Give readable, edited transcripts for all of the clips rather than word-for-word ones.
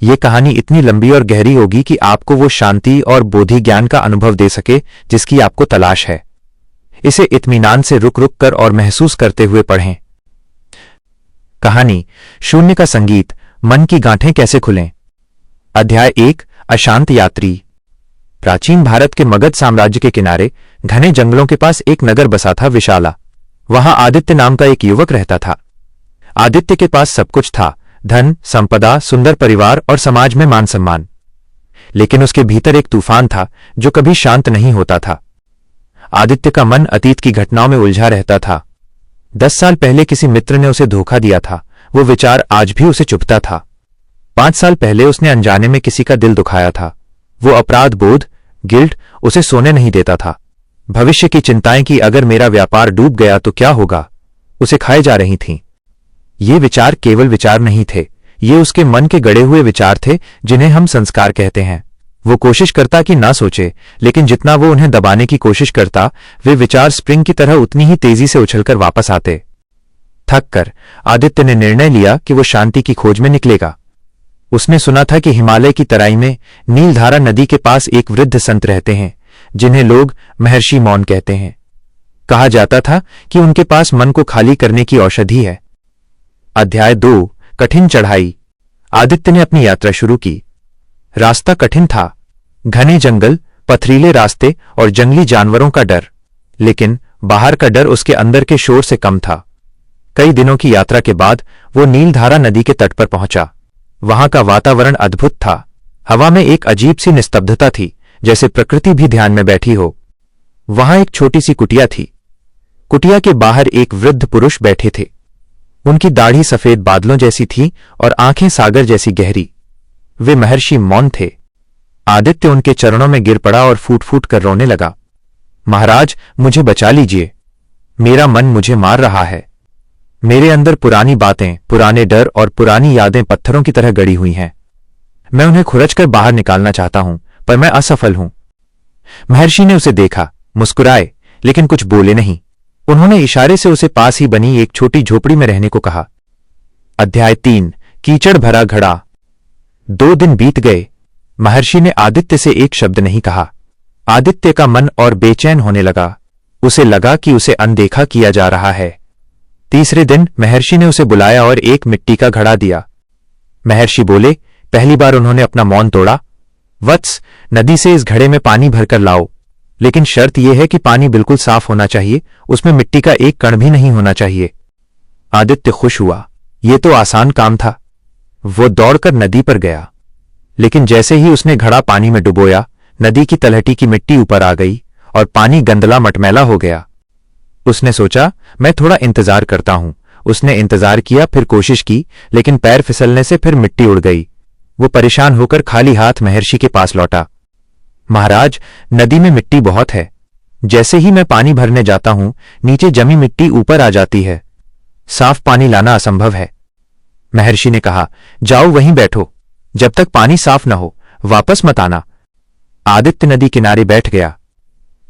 ये कहानी इतनी लंबी और गहरी होगी कि आपको वो शांति और बोधि ज्ञान का अनुभव दे सके जिसकी आपको तलाश है। इसे इत्मीनान से रुक रुक कर और महसूस करते हुए पढ़ें। कहानी शून्य का संगीत, मन की गांठें कैसे खुलें। अध्याय 1, अशांत यात्री। प्राचीन भारत के मगध साम्राज्य के किनारे घने जंगलों के पास एक नगर बसा था, विशाला। वहां आदित्य नाम का एक युवक रहता था। आदित्य के पास सब कुछ था, धन, संपदा, सुंदर परिवार और समाज में मान सम्मान। लेकिन उसके भीतर एक तूफान था जो कभी शांत नहीं होता था। आदित्य का मन अतीत की घटनाओं में उलझा रहता था। 10 साल पहले किसी मित्र ने उसे धोखा दिया था। वो विचार आज भी उसे चुभता था। 5 साल पहले उसने अनजाने में किसी का दिल दुखाया था। वो अपराध बोध, गिल्ट उसे सोने नहीं देता था। भविष्य की चिंताएं कि अगर मेरा व्यापार डूब गया तो क्या होगा, उसे खाए जा रही थीं। ये विचार केवल विचार नहीं थे, ये उसके मन के गड़े हुए विचार थे जिन्हें हम संस्कार कहते हैं। वो कोशिश करता कि ना सोचे, लेकिन जितना वो उन्हें दबाने की कोशिश करता, वे विचार स्प्रिंग की तरह उतनी ही तेजी से उछलकर वापस आते। थक कर आदित्य ने निर्णय लिया कि वो शांति की खोज में निकलेगा। उसने सुना था कि हिमालय की तराई में नीलधारा नदी के पास एक वृद्ध संत रहते हैं जिन्हें लोग महर्षि मौन कहते हैं। कहा जाता था कि उनके पास मन को खाली करने की औषधि है। अध्याय 2, कठिन चढ़ाई। आदित्य ने अपनी यात्रा शुरू की। रास्ता कठिन था, घने जंगल, पथरीले रास्ते और जंगली जानवरों का डर। लेकिन बाहर का डर उसके अंदर के शोर से कम था। कई दिनों की यात्रा के बाद वो नीलधारा नदी के तट पर पहुंचा। वहां का वातावरण अद्भुत था। हवा में एक अजीब सी निस्तब्धता थी, जैसे प्रकृति भी ध्यान में बैठी हो। वहां एक छोटी सी कुटिया थी। कुटिया के बाहर एक वृद्ध पुरुष बैठे थे। उनकी दाढ़ी सफेद बादलों जैसी थी और आंखें सागर जैसी गहरी। वे महर्षि मौन थे। आदित्य उनके चरणों में गिर पड़ा और फूट फूट कर रोने लगा। महाराज, मुझे बचा लीजिए। मेरा मन मुझे मार रहा है। मेरे अंदर पुरानी बातें, पुराने डर और पुरानी यादें पत्थरों की तरह गड़ी हुई हैं। मैं उन्हें खुरचकर बाहर निकालना चाहता हूं, पर मैं असफल हूं। महर्षि ने उसे देखा, मुस्कुराए, लेकिन कुछ बोले नहीं। उन्होंने इशारे से उसे पास ही बनी एक छोटी झोपड़ी में रहने को कहा। अध्याय 3, कीचड़ भरा घड़ा। 2 दिन बीत गए। महर्षि ने आदित्य से एक शब्द नहीं कहा। आदित्य का मन और बेचैन होने लगा। उसे लगा कि उसे अनदेखा किया जा रहा है। तीसरे दिन महर्षि ने उसे बुलाया और एक मिट्टी का घड़ा दिया। महर्षि बोले, पहली बार उन्होंने अपना मौन तोड़ा। वत्स, नदी से इस घड़े में पानी भरकर लाओ, लेकिन शर्त यह है कि पानी बिल्कुल साफ होना चाहिए, उसमें मिट्टी का एक कण भी नहीं होना चाहिए। आदित्य खुश हुआ। यह तो आसान काम था। वो दौड़कर नदी पर गया, लेकिन जैसे ही उसने घड़ा पानी में डुबोया, नदी की तलहटी की मिट्टी ऊपर आ गई और पानी गंदला मटमैला हो गया। उसने सोचा, मैं थोड़ा इंतजार करता हूं। उसने इंतजार किया, फिर कोशिश की, लेकिन पैर फिसलने से फिर मिट्टी उड़ गई। वो परेशान होकर खाली हाथ महर्षि के पास लौटा। महाराज, नदी में मिट्टी बहुत है। जैसे ही मैं पानी भरने जाता हूं, नीचे जमी मिट्टी ऊपर आ जाती है। साफ पानी लाना असंभव है। महर्षि ने कहा, जाओ वहीं बैठो। जब तक पानी साफ न हो, वापस मत आना। आदित्य नदी किनारे बैठ गया।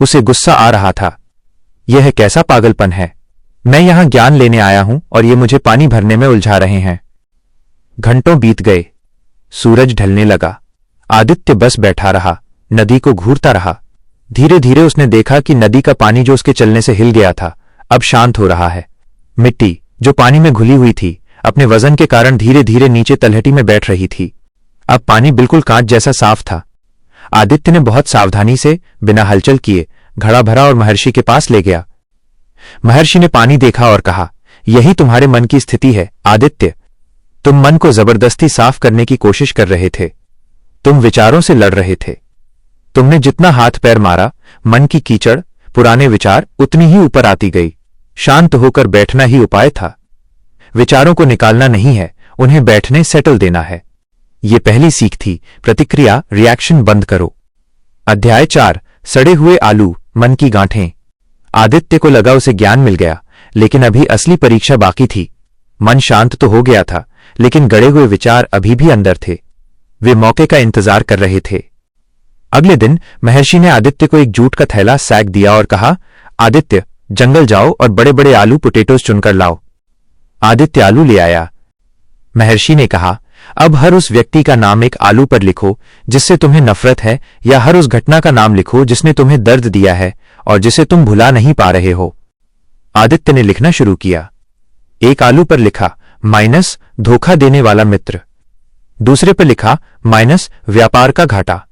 उसे गुस्सा आ रहा था। यह कैसा पागलपन है। मैं यहां ज्ञान लेने आया हूं और ये मुझे पानी भरने में उलझा रहे हैं। घंटों बीत गए। सूरज ढलने लगा। आदित्य बस बैठा रहा, नदी को घूरता रहा। धीरे धीरे उसने देखा कि नदी का पानी जो उसके चलने से हिल गया था, अब शांत हो रहा है। मिट्टी जो पानी में घुली हुई थी, अपने वजन के कारण धीरे धीरे नीचे तलहटी में बैठ रही थी। अब पानी बिल्कुल कांच जैसा साफ था। आदित्य ने बहुत सावधानी से, बिना हलचल किए, घड़ा भरा और महर्षि के पास ले गया। महर्षि ने पानी देखा और कहा, यही तुम्हारे मन की स्थिति है आदित्य। तुम मन को जबरदस्ती साफ करने की कोशिश कर रहे थे। तुम विचारों से लड़ रहे थे। तुमने जितना हाथ पैर मारा, मन की कीचड़, पुराने विचार उतनी ही ऊपर आती गई। शांत होकर बैठना ही उपाय था। विचारों को निकालना नहीं है, उन्हें बैठने सेटल देना है। ये पहली सीख थी। प्रतिक्रिया, रिएक्शन बंद करो। अध्याय 4, सड़े हुए आलू, मन की गांठें। आदित्य को लगा उसे ज्ञान मिल गया, लेकिन अभी असली परीक्षा बाकी थी। मन शांत तो हो गया था, लेकिन गड़े हुए विचार अभी भी अंदर थे। वे मौके का इंतजार कर रहे थे। अगले दिन महर्षि ने आदित्य को एक जूट का थैला सैक दिया और कहा, आदित्य, जंगल जाओ और बड़े बड़े आलू पोटेटोज चुनकर लाओ। आदित्य आलू ले आया। महर्षि ने कहा, अब हर उस व्यक्ति का नाम एक आलू पर लिखो जिससे तुम्हें नफरत है, या हर उस घटना का नाम लिखो जिसने तुम्हें दर्द दिया है और जिसे तुम भुला नहीं पा रहे हो। आदित्य ने लिखना शुरू किया। एक आलू पर लिखा माइनस धोखा देने वाला मित्र, दूसरे पर लिखा माइनस व्यापार का घाटा,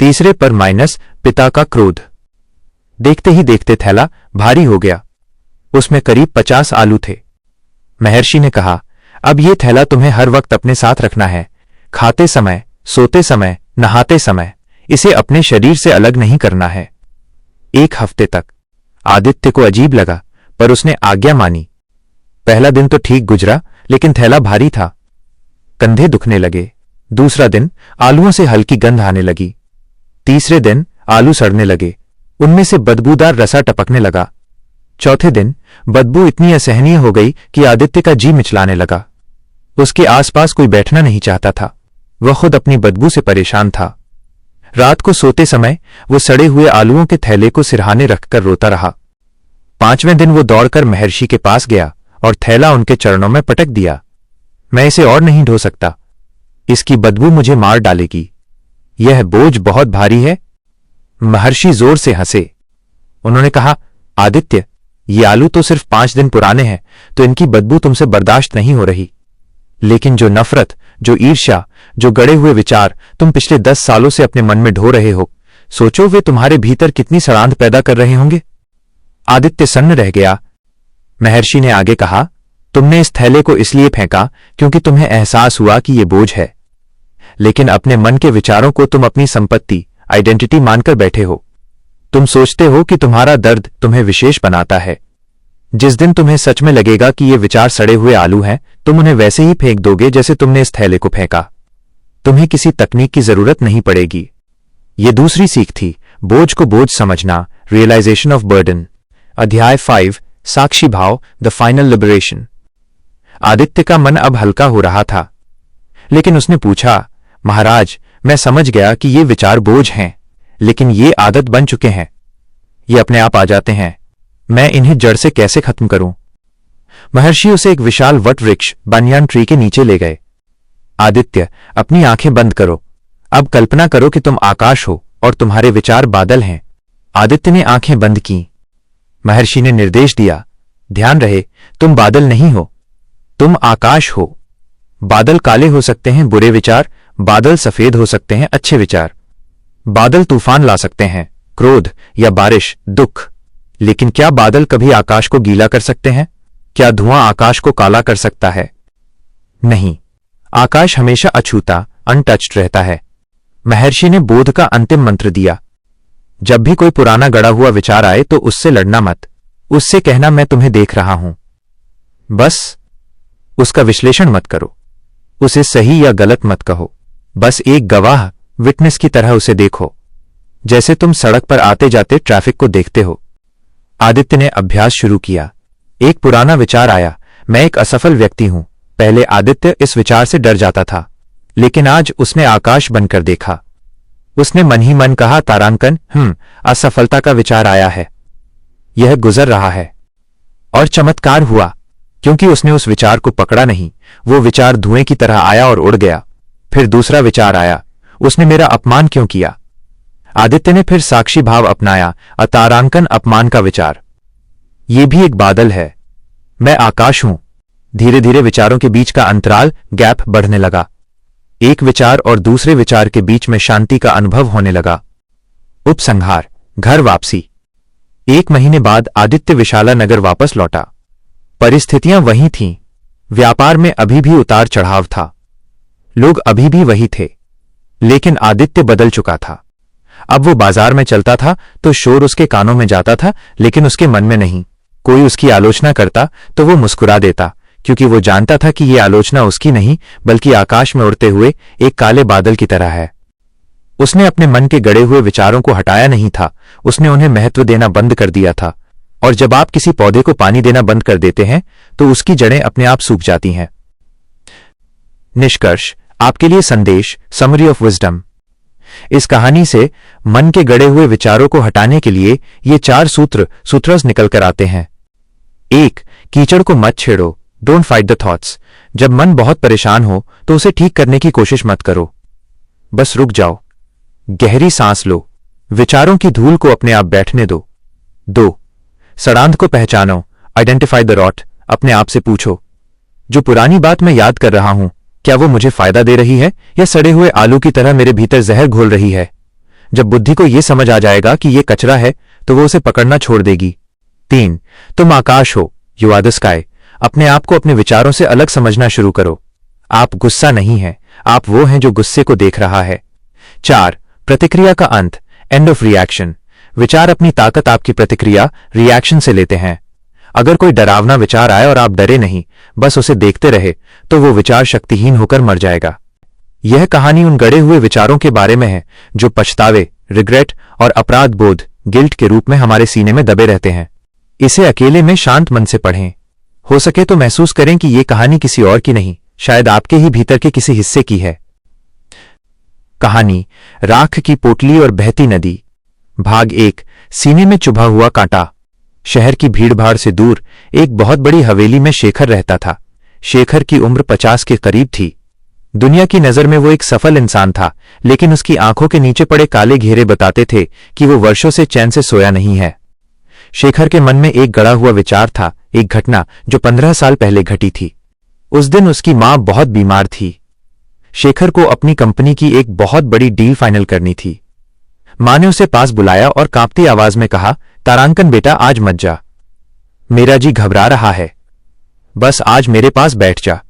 तीसरे पर माइनस पिता का क्रोध। देखते ही देखते थैला भारी हो गया। उसमें करीब 50 आलू थे। महर्षि ने कहा, अब ये थैला तुम्हें हर वक्त अपने साथ रखना है, खाते समय, सोते समय, नहाते समय। इसे अपने शरीर से अलग नहीं करना है। 1 हफ्ते तक। आदित्य को अजीब लगा, पर उसने आज्ञा मानी। पहला दिन तो ठीक गुजरा, लेकिन थैला भारी था। कंधे दुखने लगे। दूसरा दिन आलूओं से हल्की गंध आने लगी। तीसरे दिन आलू सड़ने लगे, उनमें से बदबूदार रसा टपकने लगा। चौथे दिन बदबू इतनी असहनीय हो गई कि आदित्य का जी मिचलाने लगा। उसके आसपास कोई बैठना नहीं चाहता था। वह खुद अपनी बदबू से परेशान था। रात को सोते समय वो सड़े हुए आलूओं के थैले को सिरहाने रखकर रोता रहा। 5वें दिन वो दौड़कर महर्षि के पास गया और थैला उनके चरणों में पटक दिया। मैं इसे और नहीं ढो सकता, इसकी बदबू मुझे मार डालेगी। यह बोझ बहुत भारी है। महर्षि जोर से हंसे। उन्होंने कहा, आदित्य, ये आलू तो सिर्फ 5 दिन पुराने हैं, तो इनकी बदबू तुमसे बर्दाश्त नहीं हो रही। लेकिन जो नफरत, जो ईर्ष्या, जो गड़े हुए विचार तुम पिछले 10 सालों से अपने मन में ढो रहे हो, सोचो वे तुम्हारे भीतर कितनी सड़ांध पैदा कर रहे होंगे। आदित्य सन्न रह गया। महर्षि ने आगे कहा, तुमने इस थैले को इसलिए फेंका क्योंकि तुम्हें एहसास हुआ कि यह बोझ है, लेकिन अपने मन के विचारों को तुम अपनी संपत्ति, आइडेंटिटी मानकर बैठे हो। तुम सोचते हो कि तुम्हारा दर्द तुम्हें विशेष बनाता है। जिस दिन तुम्हें सच में लगेगा कि ये विचार सड़े हुए आलू हैं, तुम उन्हें वैसे ही फेंक दोगे जैसे तुमने इस थैले को फेंका। तुम्हें किसी तकनीक की जरूरत नहीं पड़ेगी। ये दूसरी सीख थी, बोझ को बोझ समझना, रियलाइजेशन ऑफ बर्डन। अध्याय 5, साक्षी भाव, द फाइनल लिबरेशन। आदित्य का मन अब हल्का हो रहा था, लेकिन उसने पूछा, महाराज, मैं समझ गया कि ये विचार बोझ हैं, लेकिन ये आदत बन चुके हैं। ये अपने आप आ जाते हैं। मैं इन्हें जड़ से कैसे खत्म करूं? महर्षि उसे एक विशाल वट वृक्ष, बनियान ट्री के नीचे ले गए। आदित्य, अपनी आंखें बंद करो। अब कल्पना करो कि तुम आकाश हो और तुम्हारे विचार बादल हैं। आदित्य ने आंखें बंद की। महर्षि ने निर्देश दिया, ध्यान रहे, तुम बादल नहीं हो, तुम आकाश हो। बादल काले हो सकते हैं, बुरे विचार, बादल सफेद हो सकते हैं, अच्छे विचार। बादल तूफान ला सकते हैं, क्रोध या बारिश, दुख। लेकिन क्या बादल कभी आकाश को गीला कर सकते हैं? क्या धुआं आकाश को काला कर सकता है? नहीं, आकाश हमेशा अछूता, अनटच्ड रहता है। महर्षि ने बोध का अंतिम मंत्र दिया। जब भी कोई पुराना गड़ा हुआ विचार आए तो उससे लड़ना मत। उससे कहना, मैं तुम्हें देख रहा हूं। बस उसका विश्लेषण मत करो। उसे सही या गलत मत कहो। बस एक गवाह, विटनेस की तरह उसे देखो, जैसे तुम सड़क पर आते जाते ट्रैफिक को देखते हो। आदित्य ने अभ्यास शुरू किया। एक पुराना विचार आया, मैं एक असफल व्यक्ति हूं। पहले आदित्य इस विचार से डर जाता था, लेकिन आज उसने आकाश बनकर देखा। उसने मन ही मन कहा, तारांकन, असफलता का विचार आया है, यह गुजर रहा है। और चमत्कार हुआ, क्योंकि उसने उस विचार को पकड़ा नहीं। वो विचार धुएं की तरह आया और उड़ गया। फिर दूसरा विचार आया, उसने मेरा अपमान क्यों किया? आदित्य ने फिर साक्षी भाव अपनाया, तारांकन, अपमान का विचार। ये भी एक बादल है, मैं आकाश हूं। धीरे धीरे विचारों के बीच का अंतराल, गैप बढ़ने लगा। एक विचार और दूसरे विचार के बीच में शांति का अनुभव होने लगा। उपसंहार, घर वापसी। 1 महीने बाद आदित्य विशाला नगर वापस लौटा। परिस्थितियां वही थीं। व्यापार में अभी भी उतार चढ़ाव था। लोग अभी भी वही थे, लेकिन आदित्य बदल चुका था। अब वो बाजार में चलता था तो शोर उसके कानों में जाता था, लेकिन उसके मन में नहीं। कोई उसकी आलोचना करता तो वो मुस्कुरा देता, क्योंकि वो जानता था कि ये आलोचना उसकी नहीं, बल्कि आकाश में उड़ते हुए एक काले बादल की तरह है। उसने अपने मन के गड़े हुए विचारों को हटाया नहीं था, उसने उन्हें महत्व देना बंद कर दिया था। और जब आप किसी पौधे को पानी देना बंद कर देते हैं तो उसकी जड़ें अपने आप सूख जाती हैं। निष्कर्ष, आपके लिए संदेश, समरी ऑफ विजडम। इस कहानी से मन के गड़े हुए विचारों को हटाने के लिए ये 4 सूत्रस निकल कर आते हैं। 1. कीचड़ को मत छेड़ो, डोंट फाइट द थॉट्स। जब मन बहुत परेशान हो तो उसे ठीक करने की कोशिश मत करो, बस रुक जाओ, गहरी सांस लो, विचारों की धूल को अपने आप बैठने दो। 2. सड़ांध को पहचानो, आइडेंटिफाई द रॉट। अपने आप से पूछो, जो पुरानी बात मैं याद कर रहा हूं, क्या वो मुझे फायदा दे रही है या सड़े हुए आलू की तरह मेरे भीतर जहर घोल रही है? जब बुद्धि को यह समझ आ जाएगा कि यह कचरा है तो वो उसे पकड़ना छोड़ देगी। 3. तुम आकाश हो, यू आर द स्काई। अपने आप को अपने विचारों से अलग समझना शुरू करो। आप गुस्सा नहीं हैं, आप वो हैं जो गुस्से को देख रहा है। 4. प्रतिक्रिया का अंत, एंड ऑफ रिएक्शन। विचार अपनी ताकत आपकी प्रतिक्रिया, रिएक्शन से लेते हैं। अगर कोई डरावना विचार आए और आप डरे नहीं, बस उसे देखते रहे, तो वो विचार शक्तिहीन होकर मर जाएगा। यह कहानी उन गड़े हुए विचारों के बारे में है जो पछतावे, रिग्रेट और अपराध बोध, गिल्ट के रूप में हमारे सीने में दबे रहते हैं। इसे अकेले में शांत मन से पढ़ें। हो सके तो महसूस करें कि यह कहानी किसी और की नहीं, शायद आपके ही भीतर के किसी हिस्से की है। कहानी राख की पोटली और बहती नदी। भाग 1। सीने में चुभा हुआ कांटा। शहर की भीड़भाड़ से दूर एक बहुत बड़ी हवेली में शेखर रहता था। शेखर की उम्र 50 के करीब थी। दुनिया की नजर में वो एक सफल इंसान था, लेकिन उसकी आंखों के नीचे पड़े काले घेरे बताते थे कि वो वर्षों से चैन से सोया नहीं है। शेखर के मन में एक गड़ा हुआ विचार था, एक घटना जो 15 साल पहले घटी थी। उस दिन उसकी मां बहुत बीमार थी। शेखर को अपनी कंपनी की एक बहुत बड़ी डील फाइनल करनी थी। मां ने उसे पास बुलाया और कांपती आवाज में कहा, तारांकन बेटा, आज मत जा, मेरा जी घबरा रहा है, बस आज मेरे पास बैठ जा।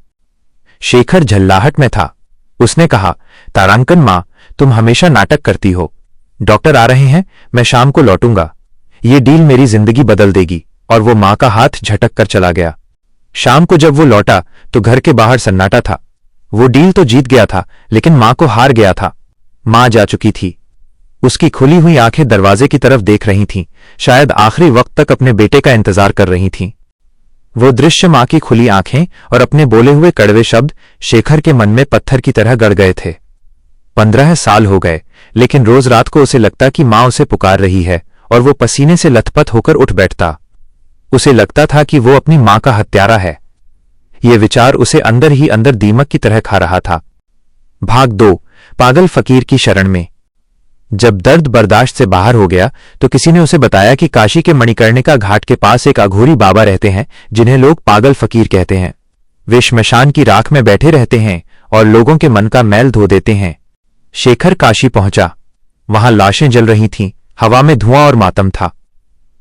शेखर झल्लाहट में था। उसने कहा, तारांकन मां, तुम हमेशा नाटक करती हो। डॉक्टर आ रहे हैं, मैं शाम को लौटूंगा, ये डील मेरी जिंदगी बदल देगी। और वो मां का हाथ झटक कर चला गया। शाम को जब वो लौटा तो घर के बाहर सन्नाटा था। वो डील तो जीत गया था, लेकिन मां को हार गया था। मां जा चुकी थी। उसकी खुली हुई आंखें दरवाजे की तरफ देख रही थीं, शायद आखिरी वक्त तक अपने बेटे का इंतजार कर रही थीं। वो दृश्य, मां की खुली आंखें और अपने बोले हुए कड़वे शब्द, शेखर के मन में पत्थर की तरह गड़ गए थे। 15 साल हो गए, लेकिन रोज रात को उसे लगता कि मां उसे पुकार रही है और वो पसीने से लथपथ होकर उठ बैठता। उसे लगता था कि वो अपनी मां का हत्यारा है। ये विचार उसे अंदर ही अंदर दीमक की तरह खा रहा था। भाग 2। पागल फकीर की शरण में। जब दर्द बर्दाश्त से बाहर हो गया तो किसी ने उसे बताया कि काशी के मणिकर्णिका घाट के पास एक अघोरी बाबा रहते हैं, जिन्हें लोग पागल फकीर कहते हैं। वे श्मशान की राख में बैठे रहते हैं और लोगों के मन का मैल धो देते हैं। शेखर काशी पहुंचा। वहां लाशें जल रही थीं, हवा में धुआं और मातम था।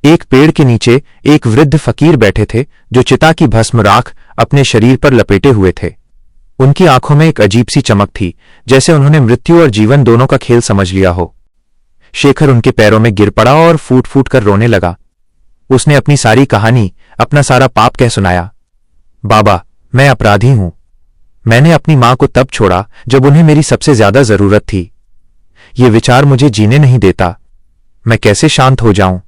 एक पेड़ के नीचे एक वृद्ध फकीर बैठे थे, जो चिता की भस्म राख अपने शरीर पर लपेटे हुए थे। उनकी आंखों में एक अजीब सी चमक थी, जैसे उन्होंने मृत्यु और जीवन दोनों का खेल समझ लिया हो। शेखर उनके पैरों में गिर पड़ा और फूट फूट कर रोने लगा। उसने अपनी सारी कहानी, अपना सारा पाप कह सुनाया। बाबा, मैं अपराधी हूं। मैंने अपनी मां को तब छोड़ा जब उन्हें मेरी सबसे ज्यादा जरूरत थी। ये विचार मुझे जीने नहीं देता। मैं कैसे शांत हो जाऊं?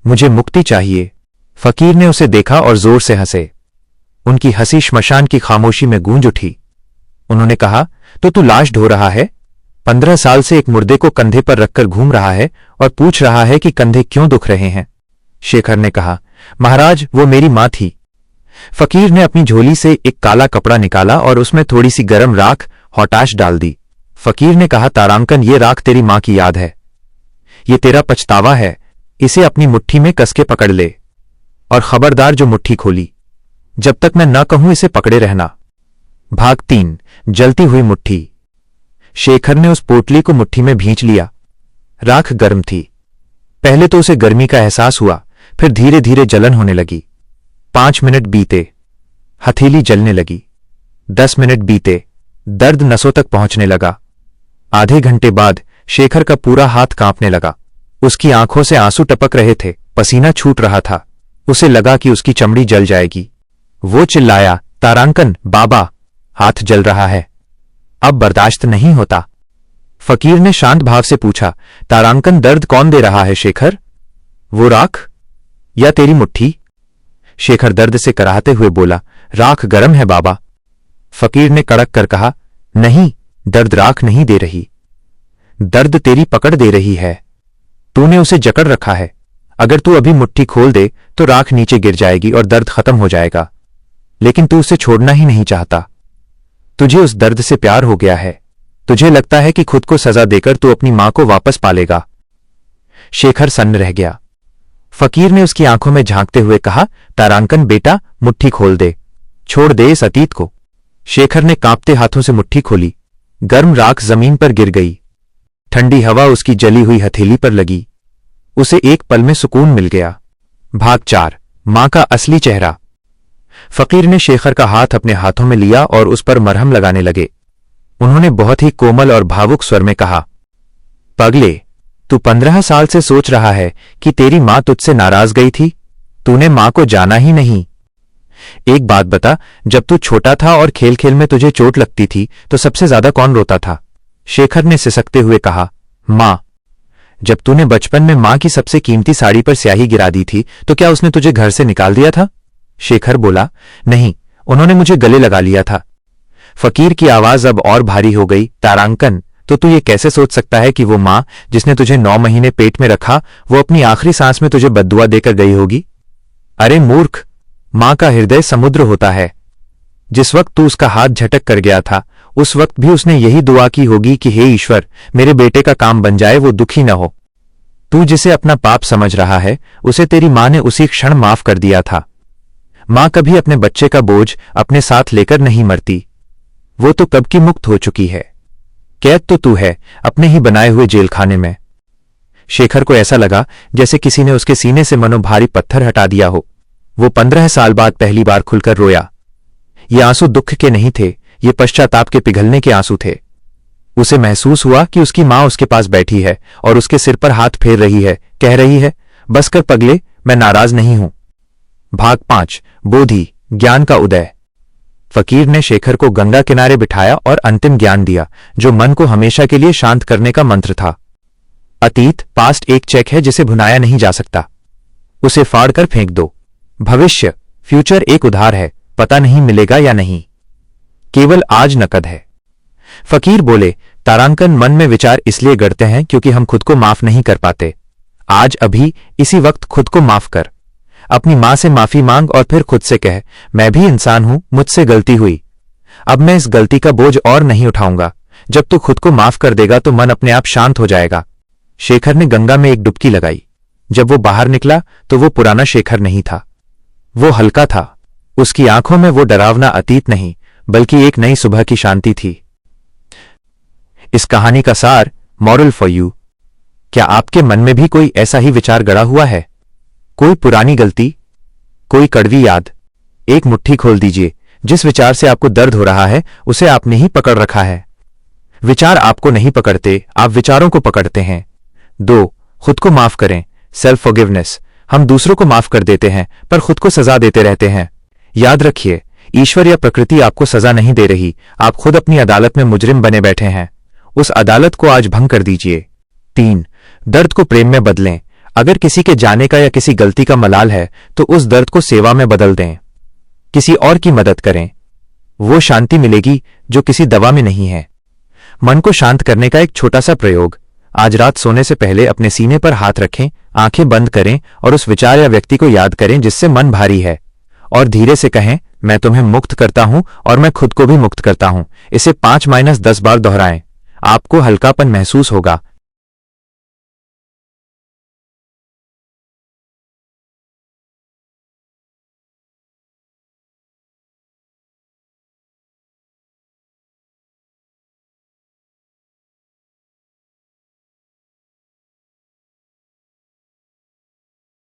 मुझे मुक्ति चाहिए। फकीर ने उसे देखा और जोर से हंसे। उनकी हंसी श्मशान की खामोशी में गूंज उठी। उन्होंने कहा, तो तू लाश ढो रहा है? 15 साल से एक मुर्दे को कंधे पर रखकर घूम रहा है और पूछ रहा है कि कंधे क्यों दुख रहे हैं? शेखर ने कहा, महाराज, वो मेरी मां थी। फकीर ने अपनी झोली से एक काला कपड़ा निकाला और उसमें थोड़ी सी गर्म राख, हौटाश डाल दी। फकीर ने कहा, तारांकन, ये राख तेरी मां की याद है। ये तेरा पछतावा है। इसे अपनी मुट्ठी में कसके पकड़ ले, और खबरदार जो मुट्ठी खोली, जब तक मैं न कहूं इसे पकड़े रहना। भाग 3। जलती हुई मुट्ठी। शेखर ने उस पोटली को मुट्ठी में भींच लिया। राख गर्म थी। पहले तो उसे गर्मी का एहसास हुआ, फिर धीरे धीरे जलन होने लगी। 5 मिनट बीते, हथेली जलने लगी। 10 मिनट बीते, दर्द नसों तक पहुंचने लगा। आधे घंटे बाद शेखर का पूरा हाथ कांपने लगा। उसकी आंखों से आंसू टपक रहे थे, पसीना छूट रहा था। उसे लगा कि उसकी चमड़ी जल जाएगी। वो चिल्लाया, तारांकन बाबा, हाथ जल रहा है, अब बर्दाश्त नहीं होता। फकीर ने शांत भाव से पूछा, तारांकन, दर्द कौन दे रहा है शेखर? वो राख या तेरी मुट्ठी? शेखर दर्द से कराहते हुए बोला, राख गर्म है बाबा। फकीर ने कड़क कर कहा, नहीं, दर्द राख नहीं दे रही, दर्द तेरी पकड़ दे रही है। तूने उसे जकड़ रखा है। अगर तू अभी मुट्ठी खोल दे तो राख नीचे गिर जाएगी और दर्द खत्म हो जाएगा। लेकिन तू उसे छोड़ना ही नहीं चाहता। तुझे उस दर्द से प्यार हो गया है। तुझे लगता है कि खुद को सजा देकर तू अपनी मां को वापस पालेगा। शेखर सन्न रह गया। फकीर ने उसकी आंखों में झांकते हुए कहा, तारांकन बेटा, मुट्ठी खोल दे, छोड़ दे इस अतीत को। शेखर ने कांपते हाथों से मुट्ठी खोली। गर्म राख जमीन पर गिर गई। ठंडी हवा उसकी जली हुई हथेली पर लगी। उसे एक पल में सुकून मिल गया। भाग 4, मां का असली चेहरा। फकीर ने शेखर का हाथ अपने हाथों में लिया और उस पर मरहम लगाने लगे। उन्होंने बहुत ही कोमल और भावुक स्वर में कहा, पगले, तू 15 साल से सोच रहा है कि तेरी मां तुझसे नाराज गई थी। तूने मां को जाना ही नहीं। एक बात बता, जब तू छोटा था और खेल खेल में तुझे चोट लगती थी तो सबसे ज्यादा कौन रोता था? शेखर ने सिसकते हुए कहा, मां। जब तूने बचपन में मां की सबसे कीमती साड़ी पर स्याही गिरा दी थी तो क्या उसने तुझे घर से निकाल दिया था? शेखर बोला, नहीं, उन्होंने मुझे गले लगा लिया था। फकीर की आवाज अब और भारी हो गई। तारांकन, तो तू ये कैसे सोच सकता है कि वो मां जिसने तुझे 9 महीने पेट में रखा, वो अपनी आखिरी सांस में तुझे बद्दुआ देकर गई होगी? अरे मूर्ख, मां का हृदय समुद्र होता है। जिस वक्त तू उसका हाथ झटक कर गया था, उस वक्त भी उसने यही दुआ की होगी कि हे ईश्वर, मेरे बेटे का काम बन जाए, वो दुखी न हो। तू जिसे अपना पाप समझ रहा है, उसे तेरी मां ने उसी क्षण माफ कर दिया था। मां कभी अपने बच्चे का बोझ अपने साथ लेकर नहीं मरती। वो तो कब की मुक्त हो चुकी है। कैद तो तू है अपने ही बनाए हुए जेलखाने में। शेखर को ऐसा लगा जैसे किसी ने उसके सीने से मनो भारी पत्थर हटा दिया हो। वो 15 साल बाद पहली बार खुलकर रोया। ये आंसू दुख के नहीं थे, ये पश्चाताप के पिघलने के आंसू थे। उसे महसूस हुआ कि उसकी मां उसके पास बैठी है और उसके सिर पर हाथ फेर रही है, कह रही है, बस कर पगले, मैं नाराज नहीं हूं। भाग 5, बोधि, ज्ञान का उदय। फकीर ने शेखर को गंगा किनारे बिठाया और अंतिम ज्ञान दिया, जो मन को हमेशा के लिए शांत करने का मंत्र था। अतीत, पास्ट एक चेक है जिसे भुनाया नहीं जा सकता। उसे फाड़ कर फेंक दो। भविष्य, फ्यूचर एक उधार है, पता नहीं मिलेगा या नहीं। केवल आज नकद है। फकीर बोले, तारांकन, मन में विचार इसलिए गढ़ते हैं क्योंकि हम खुद को माफ नहीं कर पाते। आज अभी इसी वक्त खुद को माफ कर। अपनी मां से माफी मांग और फिर खुद से कह, मैं भी इंसान हूं, मुझसे गलती हुई। अब मैं इस गलती का बोझ और नहीं उठाऊंगा। जब तू खुद को माफ कर देगा तो मन अपने आप शांत हो जाएगा। शेखर ने गंगा में एक डुबकी लगाई। जब वो बाहर निकला तो वो पुराना शेखर नहीं था। वो हल्का था। उसकी आंखों में वो डरावना अतीत नहीं, बल्कि एक नई सुबह की शांति थी। इस कहानी का सार, मॉरल फॉर यू। क्या आपके मन में भी कोई ऐसा ही विचार गड़ा हुआ है? कोई पुरानी गलती, कोई कड़वी याद? एक मुट्ठी खोल दीजिए। जिस विचार से आपको दर्द हो रहा है उसे आपने ही पकड़ रखा है। विचार आपको नहीं पकड़ते, आप विचारों को पकड़ते हैं। 2, खुद को माफ करें, सेल्फ फॉरगिवनेस। हम दूसरों को माफ कर देते हैं पर खुद को सजा देते रहते हैं। याद रखिए, ईश्वर या प्रकृति आपको सजा नहीं दे रही, आप खुद अपनी अदालत में मुजरिम बने बैठे हैं। उस अदालत को आज भंग कर दीजिए। 3, दर्द को प्रेम में बदलें। अगर किसी के जाने का या किसी गलती का मलाल है तो उस दर्द को सेवा में बदल दें। किसी और की मदद करें। वो शांति मिलेगी जो किसी दवा में नहीं है। मन को शांत करने का एक छोटा सा प्रयोग। आज रात सोने से पहले अपने सीने पर हाथ रखें, आंखें बंद करें और उस विचार या व्यक्ति को याद करें जिससे मन भारी है, और धीरे से कहें, मैं तुम्हें मुक्त करता हूं और मैं खुद को भी मुक्त करता हूं। इसे 5-10 बार दोहराएं। आपको हल्कापन महसूस होगा